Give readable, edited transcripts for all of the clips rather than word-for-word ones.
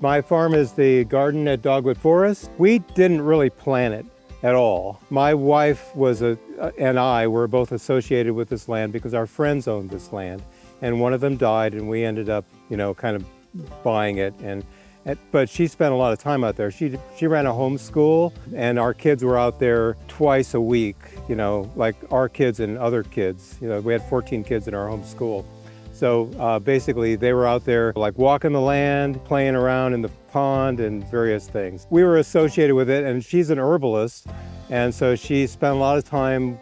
My farm is the garden at Dogwood Forest. We didn't really plan it at all. My wife and I were both associated with this land because our friends owned this land, and one of them died, and we ended up, kind of buying it. But she spent a lot of time out there. She ran a homeschool, and our kids were out there twice a week, like our kids and other kids. We had 14 kids in our homeschool. So basically they were out there like walking the land, playing around in the pond and various things. We were associated with it, and she's an herbalist, and so she spent a lot of time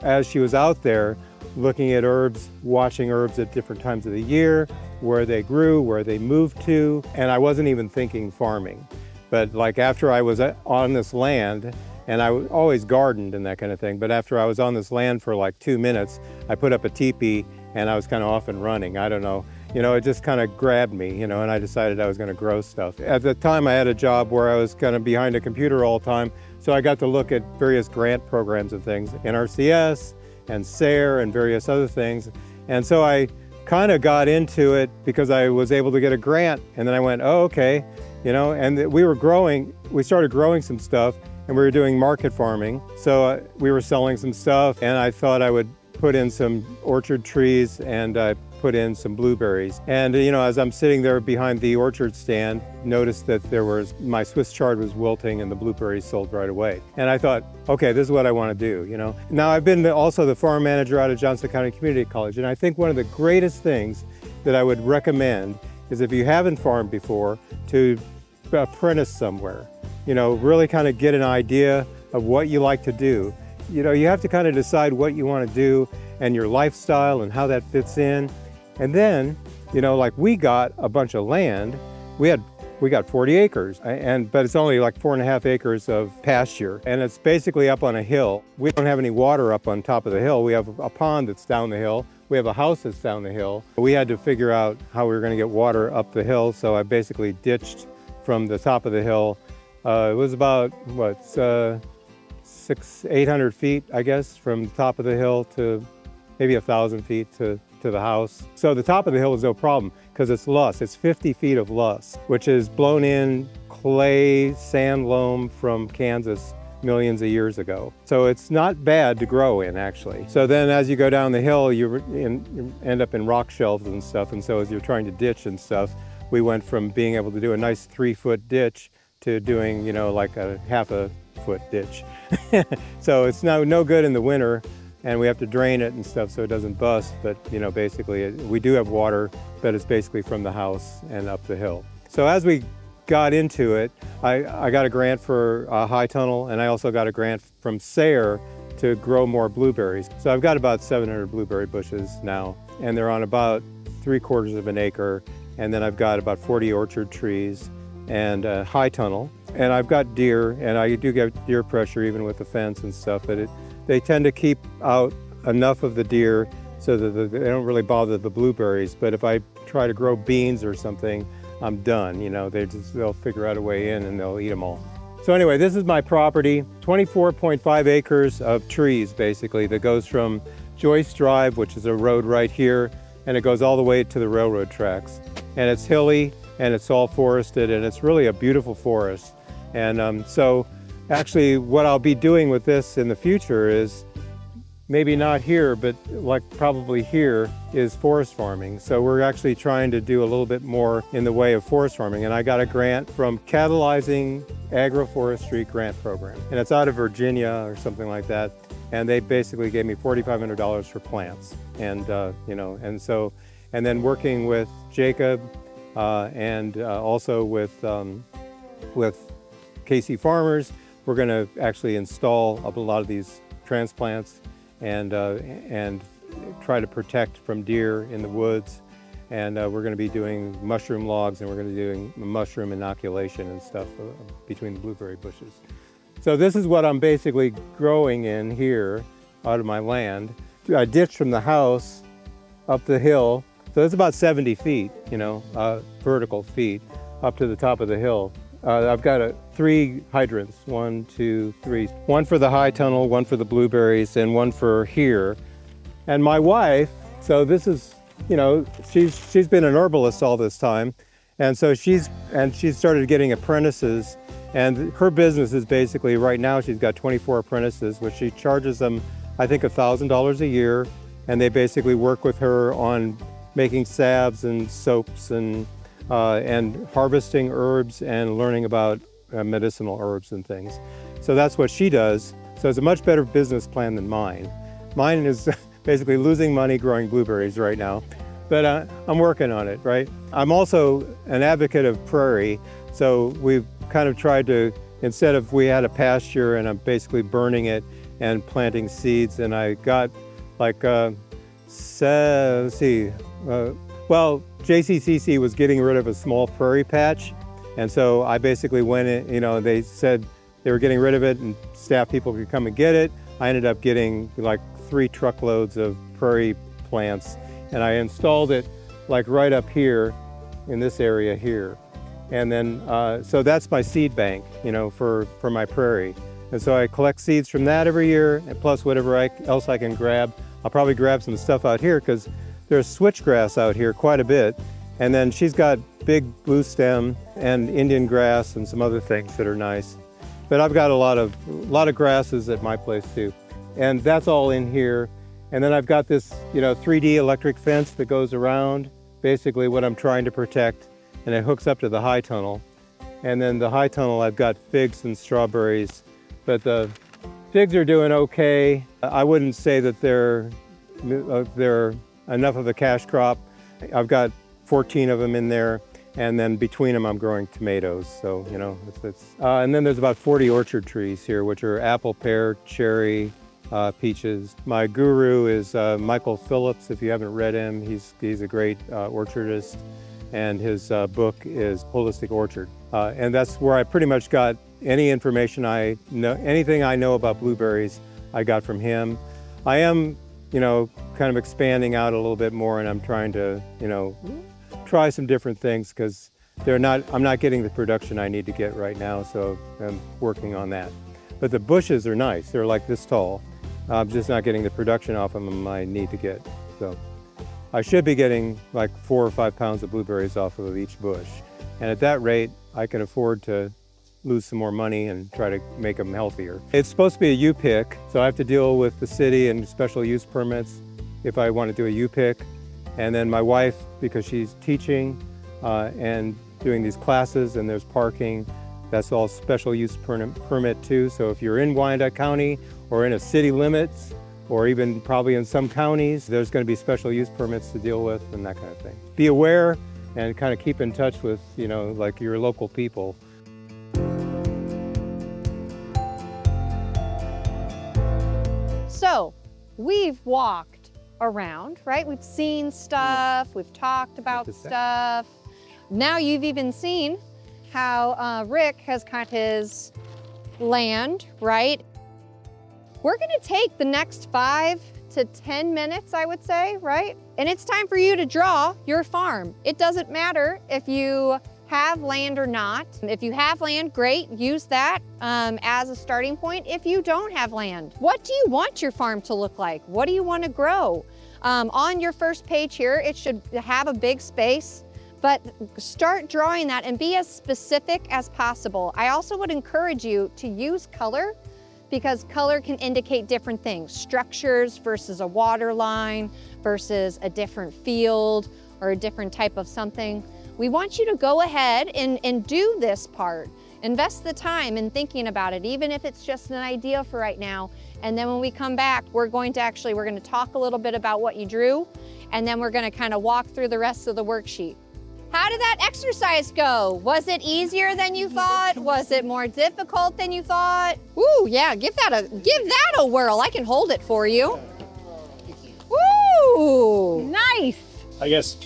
as she was out there looking at herbs, watching herbs at different times of the year, where they grew, where they moved to, and I wasn't even thinking farming. But like after I was on this land, and I always gardened and that kind of thing, but after I was on this land for like 2 minutes, I put up a teepee and I was kind of off and running. I don't know, it just kind of grabbed me, and I decided I was going to grow stuff. At the time I had a job where I was kind of behind a computer all the time, so I got to look at various grant programs and things, NRCS and SARE and various other things. And so I kind of got into it because I was able to get a grant, and then I went, oh, okay, and we started growing some stuff, and we were doing market farming. So we were selling some stuff, and I thought I would put in some orchard trees, and I put in some blueberries. And as I'm sitting there behind the orchard stand, noticed that my Swiss chard was wilting and the blueberries sold right away. And I thought, okay, this is what I want to do, Now I've been also the farm manager out of Johnson County Community College, and I think one of the greatest things that I would recommend is, if you haven't farmed before, to apprentice somewhere. Really kind of get an idea of what you like to do. You have to kind of decide what you want to do and your lifestyle and how that fits in. And then, like we got a bunch of land. We got 40 acres, but it's only like 4.5 acres of pasture, and it's basically up on a hill. We don't have any water up on top of the hill. We have a pond that's down the hill. We have a house that's down the hill. We had to figure out how we were going to get water up the hill, so I basically ditched from the top of the hill. It was about, 800 feet, I guess, from the top of the hill to maybe 1,000 feet to the house. So the top of the hill is no problem because it's loess. It's 50 feet of loess, which is blown in clay sand loam from Kansas millions of years ago. So it's not bad to grow in, actually. So then as you go down the hill, you end up in rock shelves and stuff. And so as you're trying to ditch and stuff, we went from being able to do a nice 3-foot ditch to doing, like a half-a-foot ditch. So it's no good in the winter, and we have to drain it and stuff so it doesn't bust. But basically we do have water, but it's basically from the house and up the hill. So as we got into it, I got a grant for a high tunnel, and I also got a grant from SARE to grow more blueberries. So I've got about 700 blueberry bushes now, and they're on about 3/4 of an acre. And then I've got about 40 orchard trees and a high tunnel. And I've got deer, and I do get deer pressure even with the fence and stuff, but they tend to keep out enough of the deer so that they don't really bother the blueberries. But if I try to grow beans or something, I'm done. They'll figure out a way in and they'll eat them all. So anyway, this is my property, 24.5 acres of trees, basically, that goes from Joyce Drive, which is a road right here, and it goes all the way to the railroad tracks. And it's hilly, and it's all forested, and it's really a beautiful forest. And so actually what I'll be doing with this in the future is, maybe not here, but like probably here, is forest farming. So we're actually trying to do a little bit more in the way of forest farming. And I got a grant from Catalyzing Agroforestry Grant Program. And it's out of Virginia or something like that. And they basically gave me $4,500 for plants. And, and then working with Jacob and also with KC Farmers, we're going to actually install a lot of these transplants and try to protect from deer in the woods. And we're going to be doing mushroom logs, and we're going to be doing mushroom inoculation and stuff between the blueberry bushes. So this is what I'm basically growing in here out of my land. I ditched from the house up the hill. So it's about 70 feet, vertical feet up to the top of the hill. I've got 3 hydrants, 1, 2, 3. One for the high tunnel, one for the blueberries, and one for here. And my wife, so this is, she's been an herbalist all this time, And so she started getting apprentices, and her business is basically, right now she's got 24 apprentices, which she charges them, I think, $1,000 a year, and they basically work with her on making salves and soaps and harvesting herbs and learning about medicinal herbs and things. So that's what she does. So it's a much better business plan than mine. Mine is basically losing money growing blueberries right now, but I'm working on it, right? I'm also an advocate of prairie. So we've kind of tried to, instead of, we had a pasture and I'm basically burning it and planting seeds, and I got like, JCCC was getting rid of a small prairie patch. And so I basically went in, they said they were getting rid of it and staff people could come and get it. I ended up getting like 3 truckloads of prairie plants, and I installed it like right up here in this area here. And then, so that's my seed bank, for my prairie. And so I collect seeds from that every year, and plus whatever else I can grab. I'll probably grab some stuff out here because there's switchgrass out here quite a bit. And then she's got big blue stem and Indian grass and some other things that are nice. But I've got a lot of grasses at my place too. And that's all in here. And then I've got this, 3D electric fence that goes around basically what I'm trying to protect, and it hooks up to the high tunnel. And then the high tunnel, I've got figs and strawberries, but the figs are doing okay. I wouldn't say that they're enough of a cash crop. I've got 14 of them in there, and then between them I'm growing tomatoes. So, and then there's about 40 orchard trees here, which are apple, pear, cherry, peaches. My guru is Michael Phillips. If you haven't read him, he's a great orchardist, and his book is Holistic Orchard. And that's where I pretty much got any information anything I know about blueberries, I got from him. I am, kind of expanding out a little bit more, and I'm trying to, try some different things because I'm not getting the production I need to get right now, so I'm working on that. But the bushes are nice. They're like this tall. I'm just not getting the production off of them I need to get. So I should be getting like 4 or 5 pounds of blueberries off of each bush. And at that rate, I can afford to lose some more money and try to make them healthier. It's supposed to be a U-pick, so I have to deal with the city and special use permits if I want to do a U-pick. And then my wife, because she's teaching and doing these classes and there's parking, that's all special use permit too. So if you're in Wyandotte County or in a city limits, or even probably in some counties, there's going to be special use permits to deal with and that kind of thing. Be aware and kind of keep in touch with, like your local people. So we've walked around, right? We've seen stuff, we've talked about stuff. Now you've even seen how Rick has cut his land, right? We're gonna take the next 5 to 10 minutes, I would say, right? And it's time for you to draw your farm. It doesn't matter if you have land or not. If you have land, great, use that as a starting point. If you don't have land, what do you want your farm to look like? What do you want to grow? On your first page here, it should have a big space, but start drawing that and be as specific as possible. I also would encourage you to use color, because color can indicate different things. Structures versus a water line versus a different field or a different type of something. We want you to go ahead and do this part. Invest the time in thinking about it, even if it's just an idea for right now. And then when we come back, we're going to talk a little bit about what you drew, and then we're gonna kind of walk through the rest of the worksheet. How did that exercise go? Was it easier than you thought? Was it more difficult than you thought? Ooh, yeah, give that a whirl. I can hold it for you. Ooh, nice. I guess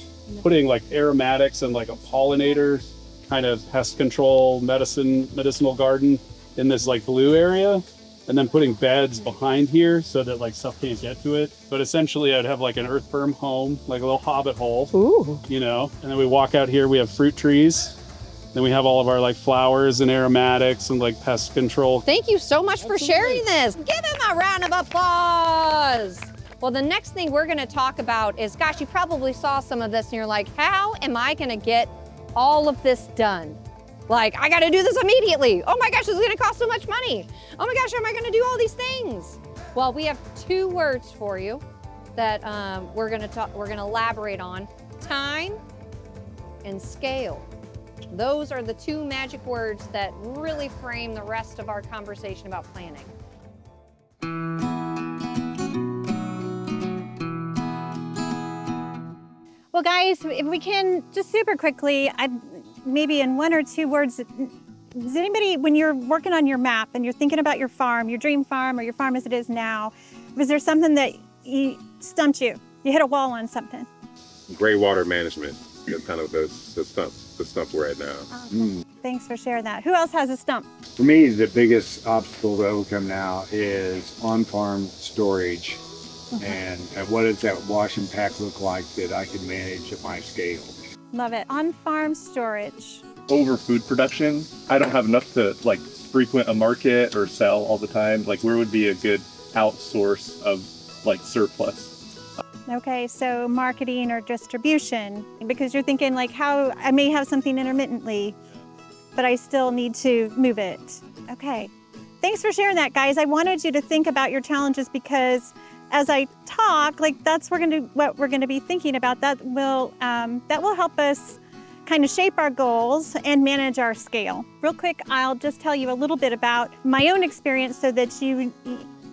putting like aromatics and like a pollinator kind of pest control medicinal garden in this like blue area, and then putting beds behind here so that like stuff can't get to it. But essentially I'd have like an earth berm home, like a little hobbit hole. Ooh. And then we walk out here, we have fruit trees. Then we have all of our like flowers and aromatics and like pest control. Thank you so much for sharing this. Give him a round of applause. Well, the next thing we're gonna talk about is, gosh, you probably saw some of this and you're like, how am I gonna get all of this done. Like, I gotta do this immediately. Oh my gosh, this is gonna cost so much money. Oh my gosh, how am I gonna do all these things? Well, we have 2 words for you that we're gonna elaborate on: time and scale. Those are the 2 magic words that really frame the rest of our conversation about planning. Well, guys, if we can just super quickly, maybe in 1 or 2 words, does anybody, when you're working on your map and you're thinking about your farm, your dream farm or your farm as it is now, was there something that stumped you? You hit a wall on something? Gray water management is kind of the stump we're at now. Awesome. Thanks for sharing that. Who else has a stump? For me, the biggest obstacle to overcome now is on-farm storage. And what does that wash and pack look like that I can manage at my scale? Love it. On-farm storage. Over food production, I don't have enough to like frequent a market or sell all the time. Like, where would be a good outsource of like surplus? Okay, so marketing or distribution, because you're thinking like how I may have something intermittently, but I still need to move it. Okay, thanks for sharing that, guys. I wanted you to think about your challenges because as I talk, like that's what we're gonna be thinking about. That will help us kind of shape our goals and manage our scale. Real quick, I'll just tell you a little bit about my own experience so that you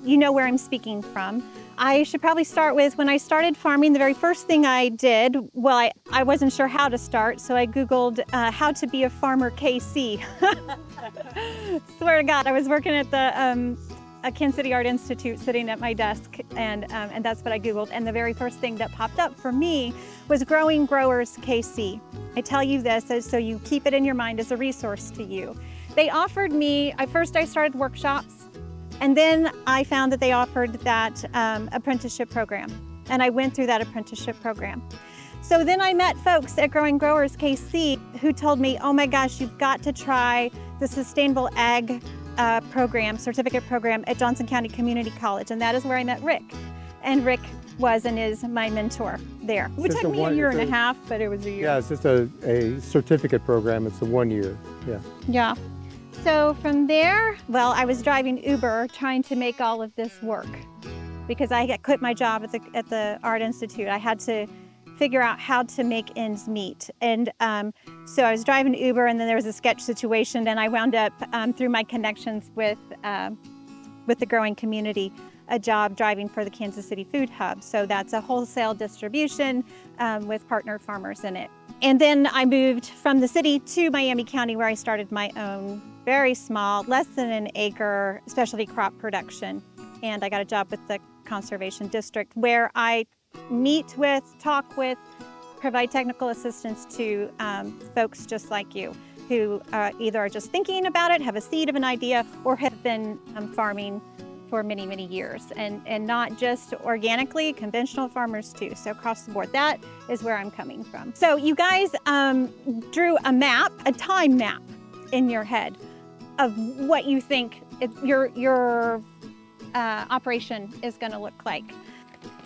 know where I'm speaking from. I should probably start with when I started farming, the very first thing I did, well, I wasn't sure how to start, so I Googled how to be a farmer KC. Swear to God, I was working at the Kansas City Art Institute sitting at my desk, and that's what I Googled. And the very first thing that popped up for me was Growing Growers KC. I tell you this so you keep it in your mind as a resource to you. They offered me, first I started workshops, and then I found that they offered that apprenticeship program. And I went through that apprenticeship program. So then I met folks at Growing Growers KC who told me, oh my gosh, you've got to try the Sustainable Ag program, certificate program at Johnson County Community College. And that is where I met Rick. And Rick was and is my mentor there. It took me a year and a half, but it was a year. Yeah, it's just a certificate program. It's a 1 year, yeah. Yeah. So from there, well, I was driving Uber trying to make all of this work because I had quit my job at the Art Institute. I had to figure out how to make ends meet. And so I was driving Uber, and then there was a sketch situation, and I wound up, through my connections with the growing community, a job driving for the Kansas City Food Hub. So that's a wholesale distribution with partner farmers in it. And then I moved from the city to Miami County, where I started my own very small, less than an acre specialty crop production. And I got a job with the Conservation District, where I meet with, talk with, provide technical assistance to folks just like you who either are just thinking about it, have a seed of an idea, or have been farming for many, many years. And not just organically, conventional farmers too. So across the board, that is where I'm coming from. So you guys drew a map, a time map in your head of what you think your operation is gonna look like.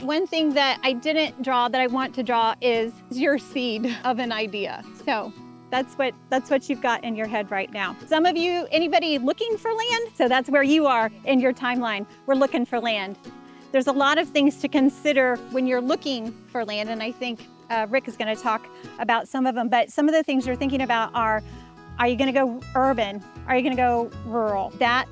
One thing that I didn't draw that I want to draw is your seed of an idea. So that's what you've got in your head right now. Some of you, anybody looking for land? So that's where you are in your timeline. We're looking for land. There's a lot of things to consider when you're looking for land, and I think Rick is gonna talk about some of them, but some of the things you're thinking about are you gonna go urban? Are you gonna go rural? That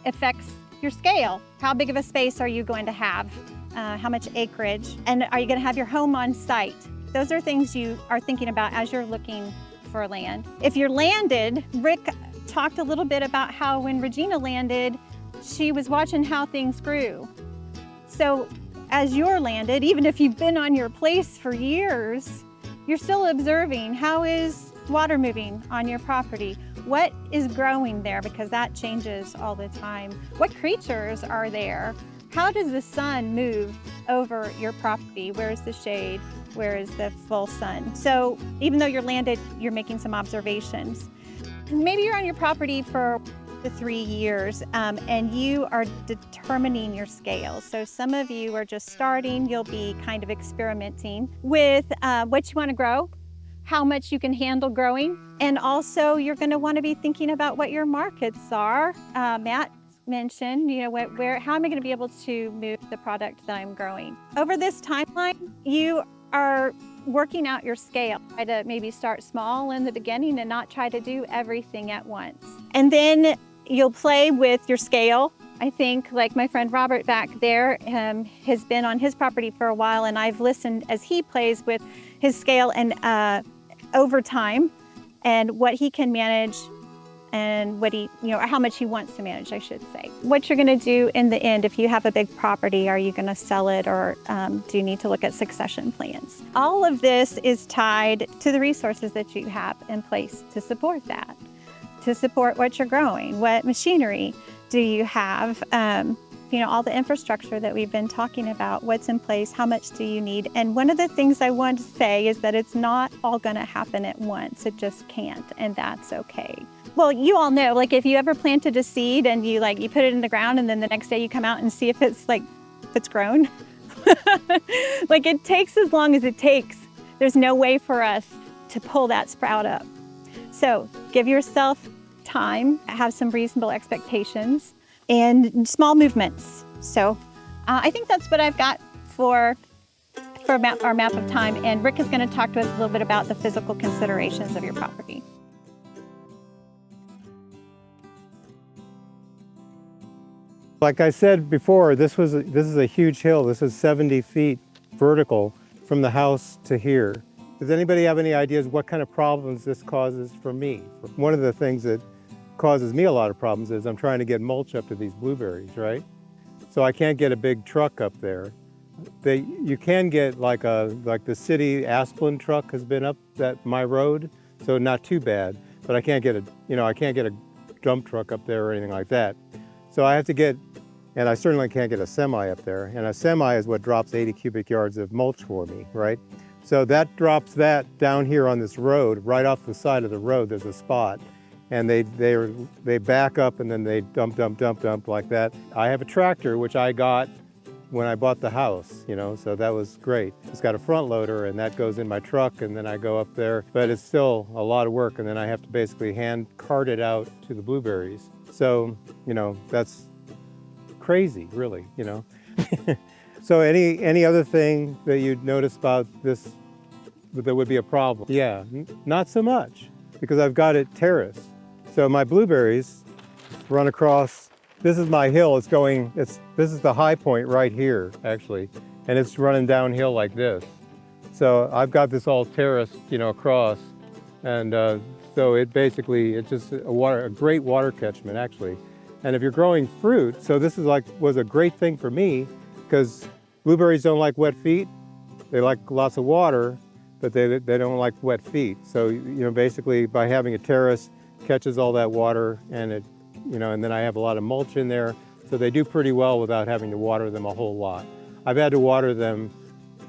affects your scale. How big of a space are you going to have? How much acreage? And are you gonna have your home on site? Those are things you are thinking about as you're looking for land. If you're landed, Rick talked a little bit about how when Regina landed, she was watching how things grew. So as you're landed, even if you've been on your place for years, you're still observing how is water moving on your property? What is growing there? Because that changes all the time. What creatures are there? How does the sun move over your property? Where is the shade? Where is the full sun? So even though you're landed, you're making some observations. Maybe you're on your property for 3 years and you are determining your scale. So some of you are just starting. You'll be kind of experimenting with what you want to grow, how much you can handle growing. And also you're going to want to be thinking about what your markets are. Matt mentioned, you know, how am I going to be able to move the product that I'm growing? Over this timeline, you are working out your scale. Try to maybe start small in the beginning and not try to do everything at once. And then you'll play with your scale. I think, like my friend Robert back there has been on his property for a while, and I've listened as he plays with his scale and over time and what he can manage and what he, you know, how much he wants to manage, I should say. What you're going to do in the end, if you have a big property, are you going to sell it, or do you need to look at succession plans? All of this is tied to the resources that you have in place to support that, to support what you're growing. What machinery do you have? You know, all the infrastructure that we've been talking about, what's in place, how much do you need? And one of the things I want to say is that it's not all going to happen at once. It just can't, and that's okay. Well, you all know, like if you ever planted a seed and you put it in the ground and then the next day you come out and see if it's grown. Like it takes as long as it takes. There's no way for us to pull that sprout up. So give yourself time, have some reasonable expectations, and small movements. So I think that's what I've got for our map of time. And Rick is going to talk to us a little bit about the physical considerations of your property. Like I said before, this is a huge hill. This is 70 feet vertical from the house to here. Does anybody have any ideas what kind of problems this causes for me? One of the things that causes me a lot of problems is I'm trying to get mulch up to these blueberries, right? So I can't get a big truck up there. You can get like the city Asplin truck has been up my road, so not too bad. But I can't get a dump truck up there or anything like that. So I have to get, and I certainly can't get a semi up there. And a semi is what drops 80 cubic yards of mulch for me, right? So that drops that down here on this road, right off the side of the road. There's a spot. And they back up and then they dump like that. I have a tractor, which I got when I bought the house, you know, so that was great. It's got a front loader and that goes in my truck and then I go up there, but it's still a lot of work and then I have to basically hand cart it out to the blueberries. So, you know, that's crazy, really, you know. So any other thing that you'd notice about this that would be a problem? Yeah, not so much, because I've got it terraced. So my blueberries run across, this is my hill, this is the high point right here, actually, and it's running downhill like this. So I've got this all terraced, you know, across, and so it's just a great water catchment, actually. And if you're growing fruit, so this was a great thing for me, because blueberries don't like wet feet. They like lots of water, but they don't like wet feet. So, you know, basically by having a terrace, catches all that water, and it, you know, and then I have a lot of mulch in there, so they do pretty well without having to water them a whole lot. I've had to water them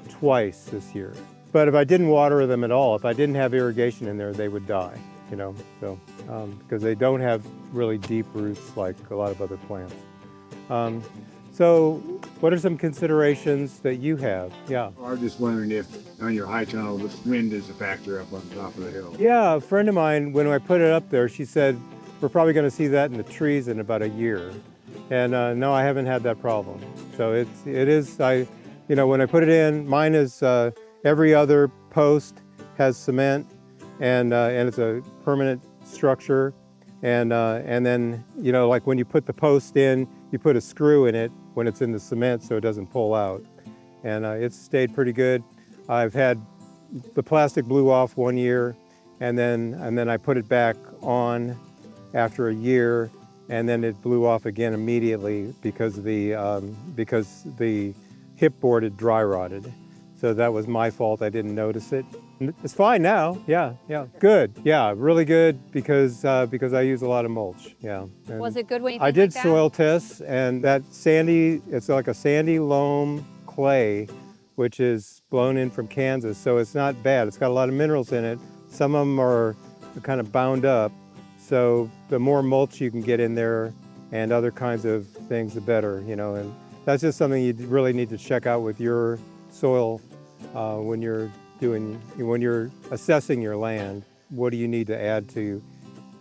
twice this year, but if I didn't water them at all, if I didn't have irrigation in there, they would die, you know, so because they don't have really deep roots like a lot of other plants. So what are some considerations that you have? Yeah. I was just wondering if on your high tunnel, the wind is a factor up on top of the hill. Yeah, a friend of mine, when I put it up there, she said, we're probably going to see that in the trees in about a year. And no, I haven't had that problem. So it is, you know, when I put it in, mine is every other post has cement, and it's a permanent structure. And then, you know, like when you put the post in, you put a screw in it when it's in the cement so it doesn't pull out. And it's stayed pretty good. I've had the plastic blew off one year, and then I put it back on after a year, and then it blew off again immediately because the hip board had dry rotted. So that was my fault. I didn't notice it. It's fine now. Yeah, good. Yeah, really good because I use a lot of mulch. Yeah. And Was it good when you I did soil tests, and it's like a sandy loam clay, which is blown in from Kansas. So it's not bad. It's got a lot of minerals in it. Some of them are kind of bound up. So the more mulch you can get in there and other kinds of things, the better, you know. And that's just something you really need to check out with your soil when you're when you're assessing your land, what do you need to add to?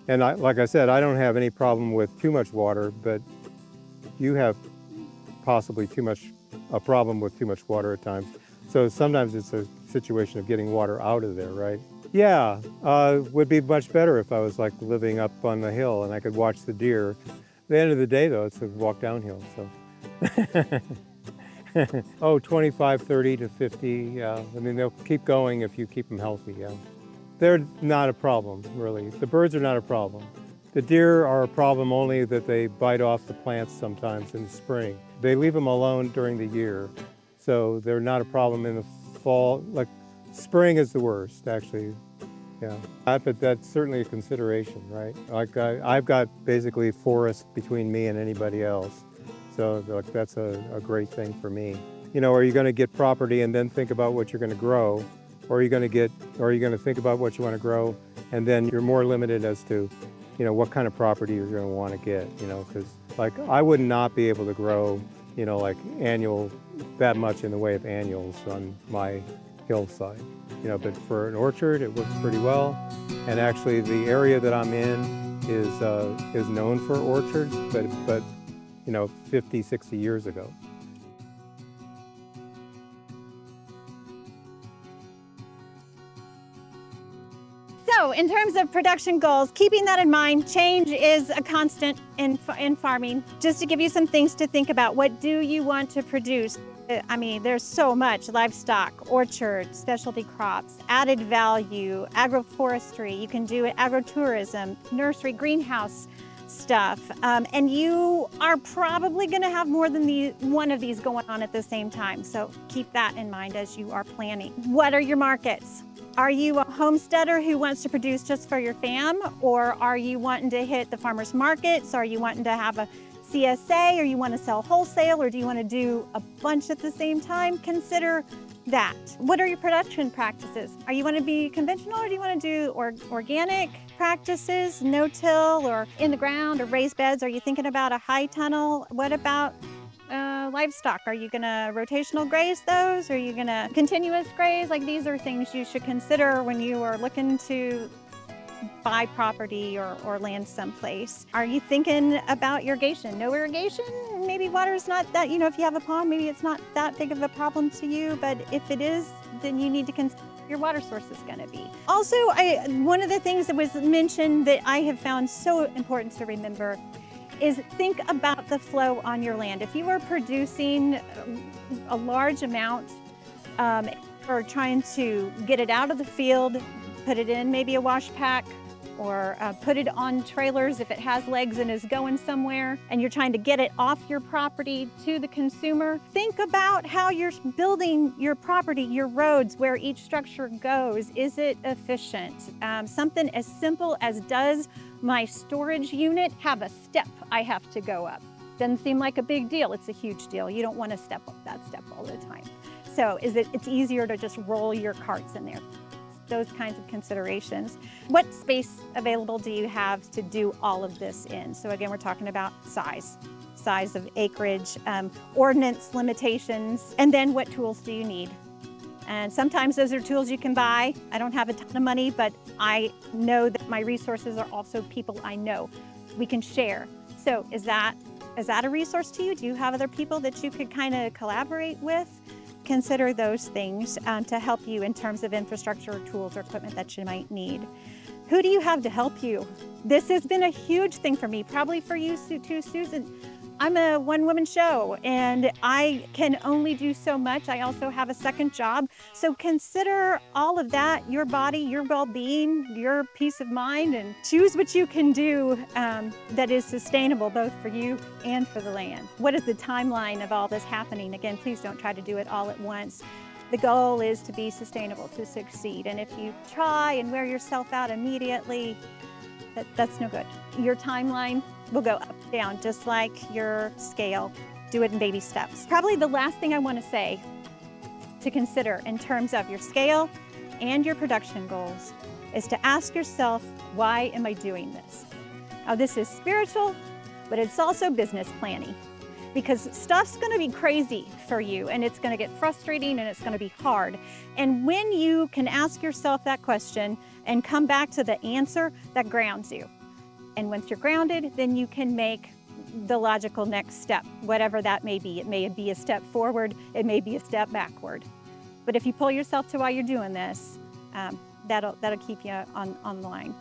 And like I said, I don't have any problem with too much water, but you have possibly a problem with too much water at times. So sometimes it's a situation of getting water out of there, right? Yeah, would be much better if I was like living up on the hill and I could watch the deer. At the end of the day though, it's a walk downhill, so. Oh, 25, 30 to 50, yeah. I mean, they'll keep going if you keep them healthy, yeah. They're not a problem, really. The birds are not a problem. The deer are a problem only that they bite off the plants sometimes in the spring. They leave them alone during the year, so they're not a problem in the fall. Like, spring is the worst, actually, yeah. But that's certainly a consideration, right? Like, I've got basically forest between me and anybody else. So like, that's a great thing for me. You know, are you going to get property and then think about what you're going to grow? Or are you going to think about what you want to grow and then you're more limited as to, you know, what kind of property you're going to want to get, you know, because like I would not be able to grow, you know, like that much in the way of annuals on my hillside, you know, but for an orchard, it works pretty well. And actually the area that I'm in is known for orchards, but you know, 50, 60 years ago. So in terms of production goals, keeping that in mind, change is a constant in farming. Just to give you some things to think about, what do you want to produce? I mean, there's so much: livestock, orchards, specialty crops, added value, agroforestry. You can do agrotourism, nursery, greenhouse stuff, and you are probably going to have more than one of these going on at the same time. So keep that in mind as you are planning. What are your markets? Are you a homesteader who wants to produce just for your fam, or are you wanting to hit the farmers markets? Are you wanting to have a CSA, or you want to sell wholesale, or do you want to do a bunch at the same time? Consider that. What are your production practices? Are you want to be conventional, or do you want to do organic practices, no-till, or in the ground, or raised beds? Are you thinking about a high tunnel? What about livestock? Are you going to rotational graze those? Are you going to continuous graze? Like, these are things you should consider when you are looking to buy property or land someplace. Are you thinking about irrigation? No irrigation? Maybe water's not that, you know, if you have a pond, maybe it's not that big of a problem to you, but if it is, then you need to consider your water source is going to be. Also, one of the things that was mentioned that I have found so important to remember is think about the flow on your land. If you are producing a large amount or trying to get it out of the field, put it in maybe a wash pack, or put it on trailers if it has legs and is going somewhere, and you're trying to get it off your property to the consumer, think about how you're building your property, your roads, where each structure goes. Is it efficient? Something as simple as, does my storage unit have a step I have to go up? Doesn't seem like a big deal. It's a huge deal. You don't want to step up that step all the time. So it's easier to just roll your carts in there. Those kinds of considerations. What space available do you have to do all of this in? So again, we're talking about size of acreage, ordinance limitations, and then what tools do you need? And sometimes those are tools you can buy. I don't have a ton of money, but I know that my resources are also people I know. We can share. So is that a resource to you? Do you have other people that you could kind of collaborate with? Consider those things to help you in terms of infrastructure, or tools, or equipment that you might need. Who do you have to help you? This has been a huge thing for me, probably for you too, Susan. I'm a one-woman show and I can only do so much. I also have a second job. So consider all of that, your body, your well-being, your peace of mind, and choose what you can do that is sustainable both for you and for the land. What is the timeline of all this happening? Again, please don't try to do it all at once. The goal is to be sustainable, to succeed. And if you try and wear yourself out immediately, that's no good. Your timeline will go up, down, just like your scale. Do it in baby steps. Probably the last thing I want to say to consider in terms of your scale and your production goals is to ask yourself, why am I doing this? Now, this is spiritual, but it's also business planning. because stuff's going to be crazy for you, and it's going to get frustrating, and it's going to be hard. And when you can ask yourself that question and come back to the answer, that grounds you. And once you're grounded, then you can make the logical next step, whatever that may be. It may be a step forward, it may be a step backward. But if you pull yourself to while you're doing this, that'll keep you on line.